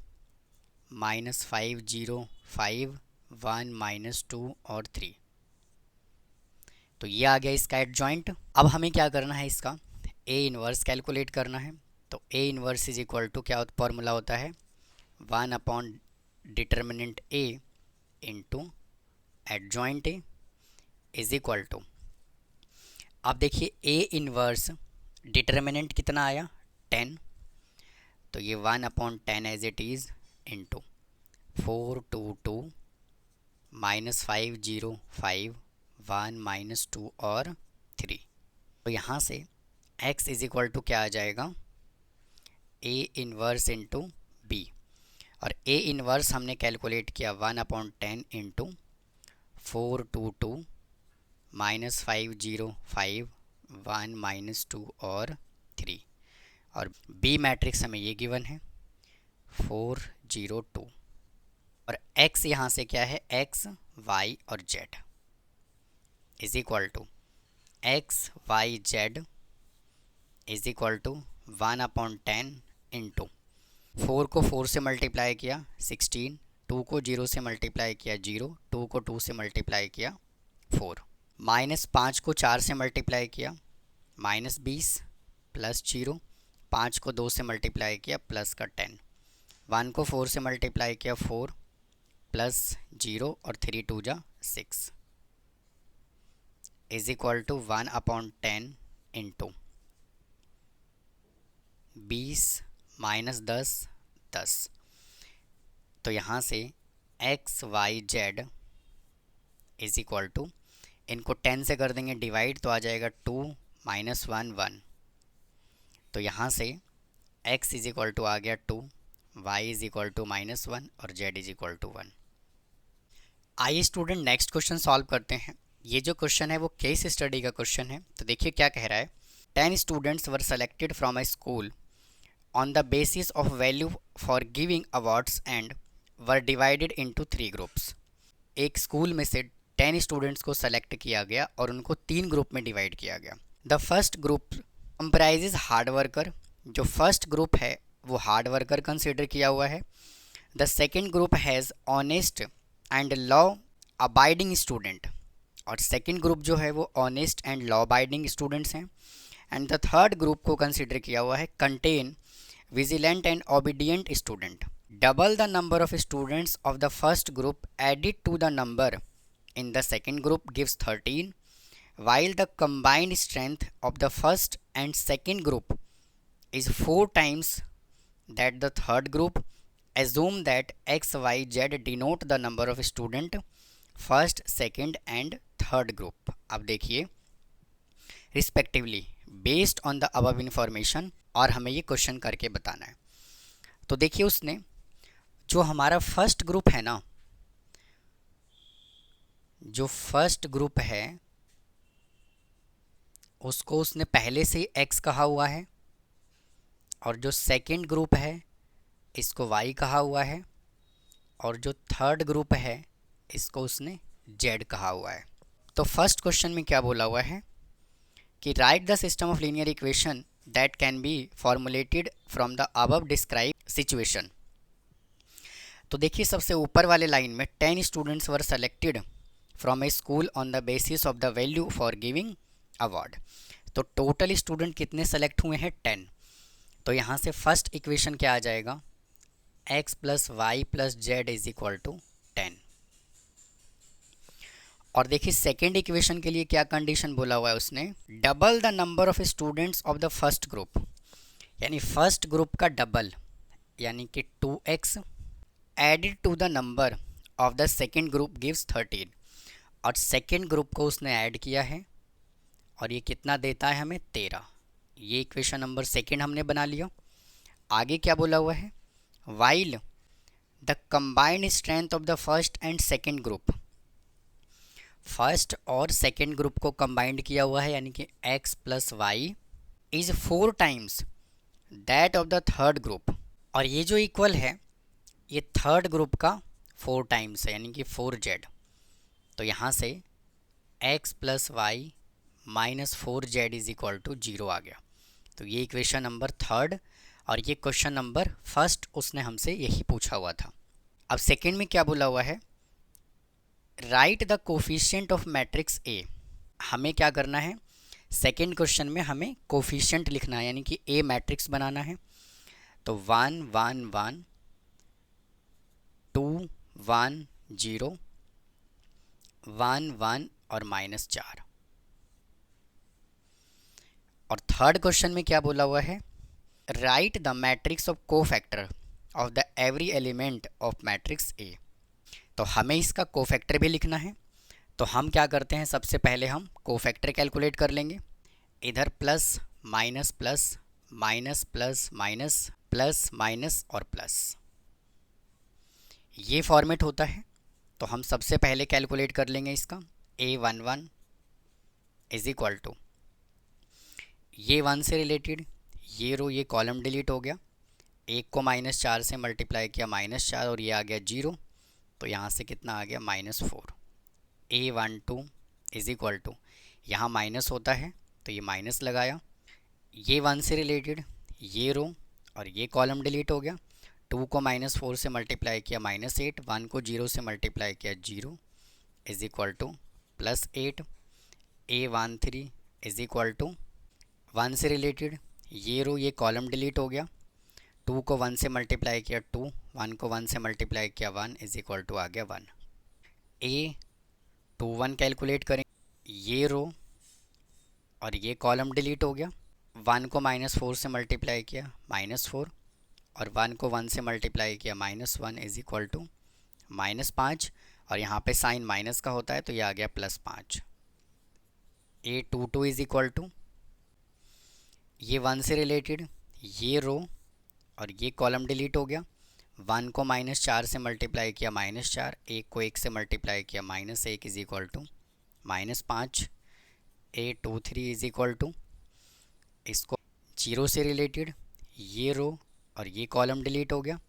-5 0 5 1 -2 और 3। तो ये आ गया इसका एडजॉइंट। अब हमें क्या करना है, इसका A इनवर्स कैलकुलेट करना है। तो A inverse is equal to क्या फॉर्मूला होता है, 1 upon determinant A into adjoint A is equal to, अब देखिए A इनवर्स डिटर्मिनेंट कितना आया, 10, तो ये 1 upon 10 as it is into 4 2 2 -5 0 5 1 -2 और 3। तो यहाँ से x इज इक्वल टू क्या आ जाएगा, A इनवर्स इंटू B, और A इनवर्स हमने कैलकुलेट किया 1 अपॉन 10 इंटू 4 2 2 -5 0 5 1 -2 और 3, और B मैट्रिक्स हमें ये गिवन है 4 0 2, और x यहाँ से क्या है, x y और z is equal to x y z is equal to 1 upon 10 into 4 को 4 से मल्टीप्लाई किया 16, 2 को 0 से मल्टीप्लाई किया 0, 2 को 2 से मल्टीप्लाई किया 4, -5 को 4 से मल्टीप्लाई किया -20 प्लस 0, 5 को 2 से मल्टीप्लाई किया प्लस का 10, 1 को 4 से मल्टीप्लाई किया 4 प्लस 0 और 3 2 जा 6 is equal to 1 upon 10 into 20 -10 10। तो यहाँ से x y z is equal to, इनको 10 से कर देंगे डिवाइड तो आ जाएगा 2 -1 1। तो यहाँ से x इज इक्वल टू आ गया 2, y इज इक्वल टू -1 और z इज इक्वल टू 1। आइए स्टूडेंट नेक्स्ट क्वेश्चन सॉल्व करते हैं। ये जो क्वेश्चन है वो केस स्टडी का क्वेश्चन है। तो देखिए क्या कह रहा है, 10 students were selected from a school on the basis of value for giving awards and were divided into 3 groups. एक स्कूल में से 10 स्टूडेंट्स को सेलेक्ट किया गया और उनको 3 ग्रुप में डिवाइड किया गया। The first group comprises hard worker, जो फर्स्ट ग्रुप है वो हार्ड वर्कर कंसिडर किया हुआ है। The second group has honest and law abiding student, और सेकेंड ग्रुप जो है वो honest and law abiding students हैं। एंड द थर्ड ग्रुप को कंसिडर किया हुआ है contain vigilant and obedient student. Double the number of students of the first group added to the number in the second group gives 13, while the combined strength of the first and second group is 4 times that the third group. Assume that x, y, z denote the number of student first, second and third group. अब देखिए respectively based on the above information, और हमें ये question करके बताना है। तो देखिए उसने जो हमारा फर्स्ट ग्रुप है ना, जो फर्स्ट ग्रुप है उसको उसने पहले से ही x कहा हुआ है, और जो सेकंड ग्रुप है इसको y कहा हुआ है, और जो थर्ड ग्रुप है इसको उसने z कहा हुआ है। तो फर्स्ट क्वेश्चन में क्या बोला हुआ है कि right the system of linear equation that can be formulated from the above describe situation. तो देखिए सबसे ऊपर वाले लाइन में 10 students were selected from A school on the basis of the value for giving award. तो total student कितने select हुए हैं 10। तो यहाँ से फर्स्ट इक्वेशन क्या आ जाएगा, x plus y plus z is equal to 10। और देखिए सेकेंड इक्वेशन के लिए क्या कंडीशन बोला हुआ है उसने, double the number of students of the first group, यानी फर्स्ट ग्रुप का डबल यानी कि 2x added to the number of the second group gives 13, और सेकेंड ग्रुप को उसने ऐड किया है और ये कितना देता है हमें 13। ये इक्वेशन नंबर सेकेंड हमने बना लिया। आगे क्या बोला हुआ है, while the combined strength of the first and second group, first और सेकेंड ग्रुप को कंबाइंड किया हुआ है यानी कि x plus y is 4 times that of the third group, और ये जो इक्वल है ये थर्ड ग्रुप का 4 टाइम्स है यानी कि 4z। तो यहाँ से x plus y minus 4z is equal to 0 आ गया। तो ये इक्वेशन नंबर थर्ड, और ये क्वेश्चन नंबर फर्स्ट उसने हमसे यही पूछा हुआ था। अब सेकेंड में क्या बोला हुआ है, right the coefficient of matrix ए। हमें क्या करना है, सेकेंड क्वेश्चन में हमें कोफिशिएंट लिखना है यानी कि ए मैट्रिक्स बनाना है। तो 1 1 1 2 1 0 1 1 और -4। और थर्ड क्वेश्चन में क्या बोला हुआ है, right the matrix of cofactor of the every element of matrix ए। तो हमें इसका कोफैक्टर भी लिखना है। तो हम क्या करते हैं, सबसे पहले हम कोफैक्टर कैलकुलेट कर लेंगे। इधर plus minus plus minus plus minus plus minus और प्लस, ये फॉर्मेट होता है। तो हम सबसे पहले कैलकुलेट कर लेंगे इसका, A11 इज इक्वल टू ये 1 से रिलेटेड, ये रो ये कॉलम डिलीट हो गया, 1 को -4 से मल्टीप्लाई किया -4 और ये आ गया 0। तो यहाँ से कितना आ गया -4। A12 इज इक्वल टू, यहाँ माइनस होता है तो ये माइनस लगाया, ये 1 से रिलेटेड ये रो और ये कॉलम डिलीट हो गया। 2 को -4 से मल्टीप्लाई किया -8, 1 को 0 से मल्टीप्लाई किया 0 is equal to +8। A13 is equal to 1 से रिलेटेड ये रो ये कॉलम डिलीट हो गया, 2 को 1 से मल्टीप्लाई किया 2, 1 को 1 से मल्टीप्लाई किया 1 इज इक्वल टू आ गया 1। A21 कैलकुलेट करें, ये रो और ये कॉलम डिलीट हो गया, 1 को -4 से मल्टीप्लाई किया -4 और 1 को 1 से मल्टीप्लाई किया -1 इज इक्वल टू -5, और यहाँ पे साइन माइनस का होता है तो ये आ गया +5। A22 इज इक्वल टू, ये 1 से रिलेटेड ये रो और ये कॉलम डिलीट हो गया, 1 को -4 से मल्टीप्लाई किया -4, 1 को 1 से मल्टीप्लाई किया -1 is equal to -5। A23 is equal to, इसको 0 से रिलेटेड ये रो और ये कॉलम डिलीट हो गया,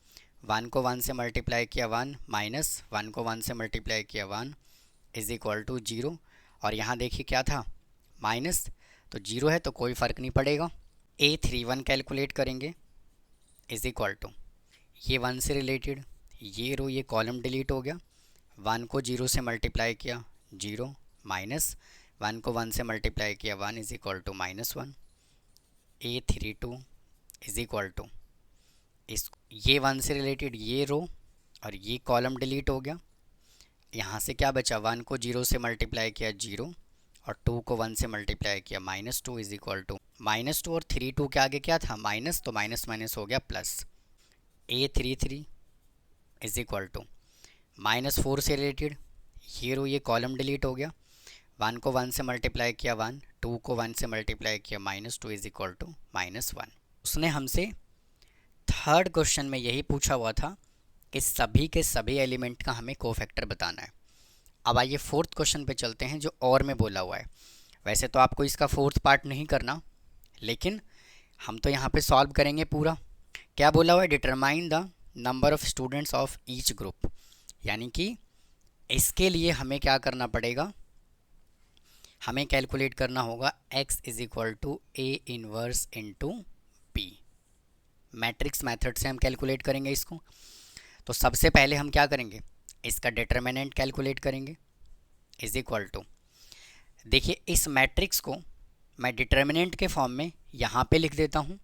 1 को 1 से मल्टीप्लाई किया 1, -1 को 1 से मल्टीप्लाई किया 1 इज इक्वल टू 0। और यहाँ देखिए क्या था, माइनस, तो 0 है तो कोई फ़र्क नहीं पड़ेगा। A31 कैलकुलेट करेंगे इज इक्वल टू, ये 1 से रिलेटेड, ये रो ये कॉलम डिलीट हो गया, 1 को 0 से मल्टीप्लाई किया 0, माइनस 1 को 1 से मल्टीप्लाई किया 1 is equal to -1। A32 is equal to, इस ये 1 से रिलेटेड ये रो और ये कॉलम डिलीट हो गया, यहाँ से क्या बचा, 1 को 0 से मल्टीप्लाई किया 0 और 2 को 1 से मल्टीप्लाई किया -2 इज इक्वल टू -2, और 32 के आगे क्या था, माइनस, तो माइनस माइनस हो गया plus. A33 is equal to, -4 से रिलेटेड ये रो ये कॉलम डिलीट हो गया, 1 को 1 से मल्टीप्लाई किया 1, 2 को 1 से मल्टीप्लाई किया -2 इज इक्वल टू -1। उसने हमसे थर्ड क्वेश्चन में यही पूछा हुआ था कि सभी के सभी एलिमेंट का हमें कोफैक्टर बताना है। अब आइए फोर्थ क्वेश्चन पे चलते हैं जो और में बोला हुआ है। वैसे तो आपको इसका फोर्थ पार्ट नहीं करना, लेकिन हम तो यहाँ पे सॉल्व करेंगे पूरा। क्या बोला हुआ है, determine the number of students of each group, यानी कि इसके लिए हमें क्या करना पड़ेगा, हमें कैलकुलेट करना होगा x is equal to A inverse into B. Matrix method से हम कैलकुलेट करेंगे इसको। तो सबसे पहले हम क्या करेंगे, इसका डिटर्मिनेंट कैलकुलेट करेंगे इज इक्वल टू, देखिए इस मैट्रिक्स को मैं डिटर्मिनेंट के फॉर्म में यहाँ पे लिख देता हूँ।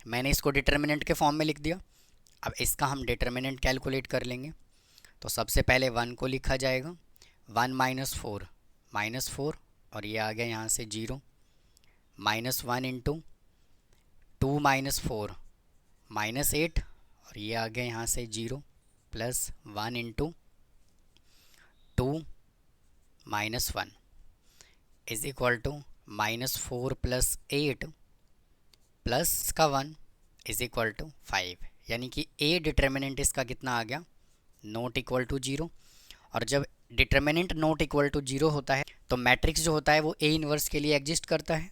मैंने इसको डिटर्मिनेंट के फॉर्म में लिख दिया। अब इसका हम डिटर्मिनेंट कैलकुलेट कर लेंगे। तो सबसे पहले 1 को लिखा जाएगा, 1 -4 और ये आ गया यहाँ से 0, -1 इंटू 2 -4 -8 और ये आ गया यहाँ से 0, plus 1 into 2 -1 is equal to -4 plus 8 plus का 1 इज इक्वल टू 5, यानी कि ए डिटर्मिनेंट इसका कितना आ गया, नॉट इक्वल टू 0। और जब डिटर्मिनेंट नॉट इक्वल टू 0 होता है तो मैट्रिक्स जो होता है वो ए इनवर्स के लिए एग्जिस्ट करता है।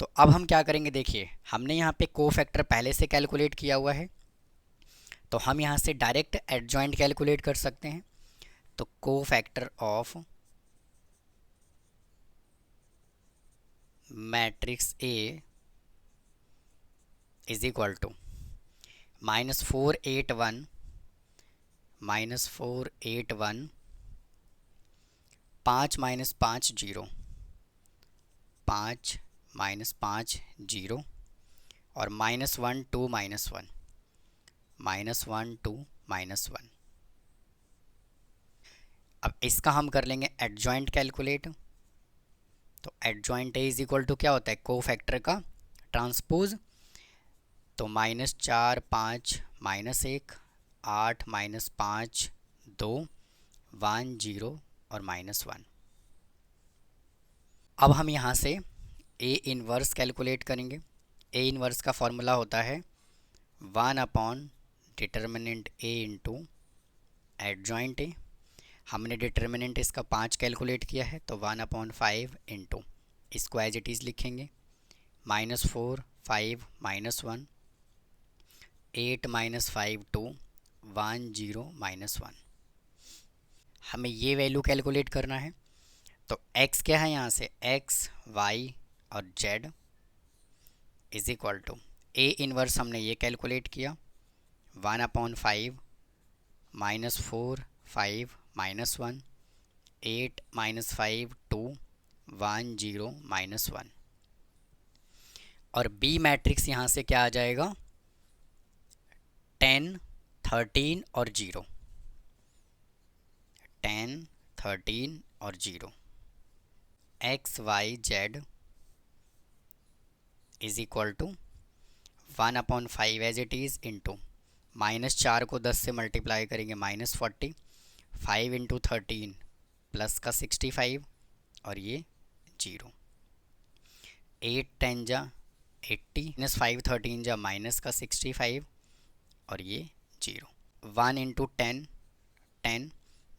तो अब हम क्या करेंगे, देखिए हमने यहाँ पे कोफैक्टर पहले से कैलकुलेट किया हुआ है, तो हम यहाँ से डायरेक्ट एडजॉइंट कैलकुलेट कर सकते हैं। तो cofactor of matrix A is equal to -481 -481 5 -5 0, 5 -5 0 और -1 2 -1 -1 2 -1। अब इसका हम कर लेंगे एडजॉइंट कैलकुलेट। तो adjoint A is equal to क्या होता है, कोफैक्टर का ट्रांसपोज। तो -4 5 -1 8 -5 2 1 0 और -1। अब हम यहाँ से ए इनवर्स कैलकुलेट करेंगे। ए इनवर्स का फॉर्मूला होता है 1 upon determinant A into adjoint ए। हमने डिटर्मिनेंट इसका 5 कैलकुलेट किया है, तो 1/5 इंटू, इसको एज इट इज़ लिखेंगे, -4 5 -1 8 -5 2 1 0 -1। हमें ये वैल्यू कैलकुलेट करना है। तो x क्या है, यहाँ से x y और z is equal to, A inverse हमने ये कैलकुलेट किया 1/5 -4 5 -1 8 -5 2 1 0 -1। और बी मैट्रिक्स यहाँ से क्या आ जाएगा, 10 13 और 0, 10 13 और 0। X y z is equal to 1/5 as it is into, -4 को 10 से मल्टीप्लाई करेंगे -40, 5 इंटू 13 प्लस का 65 और ये 0, 8 10 जा 80 -5 13 जा माइनस का 65 और ये 0, 1 इंटू 10 10,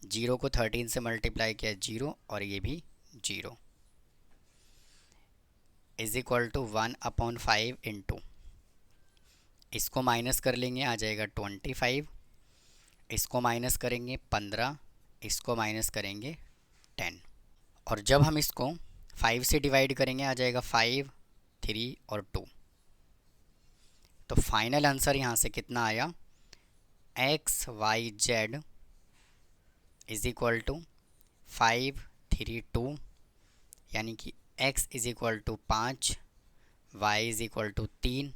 0 को 13 से मल्टीप्लाई किया 0 और ये भी 0 इज इक्वल टू 1/5 इंटू, इसको माइनस कर लेंगे आ जाएगा 25, इसको माइनस करेंगे 15, इसको माइनस करेंगे 10, और जब हम इसको 5 से डिवाइड करेंगे आ जाएगा 5, 3 और 2। तो फाइनल आंसर यहाँ से कितना आया, x y z is equal to 5, 3, 2, यानी कि x is equal to 5, y is equal to 3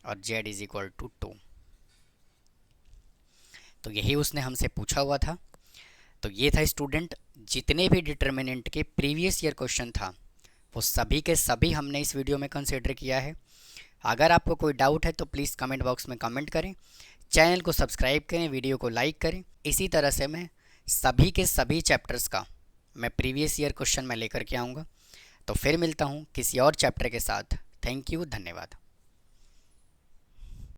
और z इज इक्वल टू 2। तो यही उसने हमसे पूछा हुआ था। तो ये था स्टूडेंट, जितने भी डिटर्मिनेंट के प्रीवियस ईयर क्वेश्चन था वो सभी के सभी हमने इस वीडियो में कंसिडर किया है। अगर आपको कोई डाउट है तो प्लीज़ कमेंट बॉक्स में कमेंट करें, चैनल को सब्सक्राइब करें, वीडियो को लाइक करें। इसी तरह से मैं सभी के सभी चैप्टर्स का मैं प्रीवियस ईयर क्वेश्चन मैं लेकर के आऊँगा। तो फिर मिलता हूँ किसी और चैप्टर के साथ। थैंक यू, धन्यवाद।